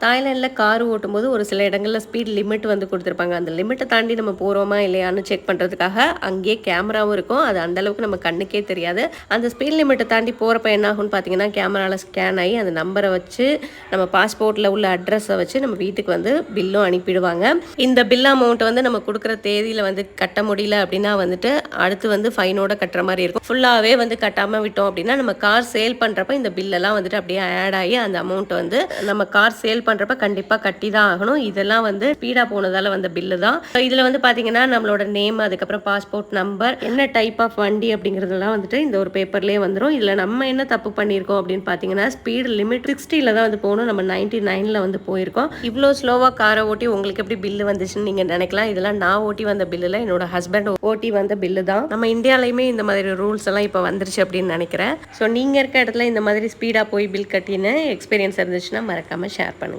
தாய்லாண்டில் car ஓட்டும்போது ஒரு சில இடங்களில் ஸ்பீட் லிமிட் வந்து கொடுத்துருப்பாங்க. அந்த லிமிட்டை தாண்டி நம்ம போகிறோமா இல்லையான்னு செக் பண்ணுறதுக்காக அங்கேயே கேமராவும் இருக்கும். அது அந்தளவுக்கு நம்ம கண்ணுக்கே தெரியாது. அந்த ஸ்பீட் லிமிட்டை தாண்டி போகிறப்ப என்ன ஆகும்னு பார்த்தீங்கன்னா, கேமராவில் ஸ்கேன் ஆகி அந்த நம்பரை வச்சு நம்ம பாஸ்போர்ட்டில் உள்ள அட்ரஸை வச்சு நம்ம வீட்டுக்கு வந்து பில்லும் அனுப்பிடுவாங்க. இந்த பில் அமௌண்ட்டை வந்து நம்ம கொடுக்குற தேதியில் வந்து கட்ட முடியல அப்படின்னா வந்துட்டு அடுத்து வந்து ஃபைனோட கட்டுற மாதிரி இருக்கும். ஃபுல்லாகவே வந்து கட்டாமல் விட்டோம் அப்படின்னா நம்ம கார் சேல் பண்ணுறப்ப இந்த பில்லெல்லாம் வந்துட்டு அப்படியே ஆட் ஆகி அந்த அமௌண்ட் வந்து நம்ம கார் சேல் பண்ணுறப்ப கண்டிப்பாக கட்டி தான் ஆகணும். இதெல்லாம் வந்து ஸ்பீடாக போனதால் வந்த பில்லு தான். இதில் வந்து பார்த்தீங்கன்னா நம்மளோட நேம், அதுக்கப்புறம் பாஸ்போர்ட் நம்பர், என்ன டைப் ஆஃப் வண்டி அப்படிங்கிறதெல்லாம் வந்துட்டு இந்த ஒரு பேப்பர்லேயே வந்துடும். இதில் நம்ம என்ன தப்பு பண்ணியிருக்கோம் அப்படின்னு பார்த்தீங்கன்னா, ஸ்பீடு லிமிட் 60ல் தான் வந்து போகணும். நம்ம 99ல் வந்து போயிருக்கோம். இவ்வளோ ஸ்லோவாக காரை ஓட்டி உங்களுக்கு எப்படி பில்லு வந்துச்சுன்னு நீங்கள் நினைக்கலாம். இதெல்லாம் நான் ஓட்டி வந்த பில்லில் என்னோட ஹஸ்பண்ட் ஓட்டி வந்த பில்லு தான். நம்ம இந்தியாலையுமே இந்த மாதிரி ரூல்ஸ் எல்லாம் இப்போ வந்துருச்சு அப்படின்னு நினைக்கிறேன். ஸோ நீங்கள் இருக்க இடத்துல இந்த மாதிரி ஸ்பீடாக போய் பில் கட்டின எக்ஸ்பீரியன்ஸ் இருந்துச்சுன்னா மறக்காமல் ஷேர் பண்ணுங்கள்.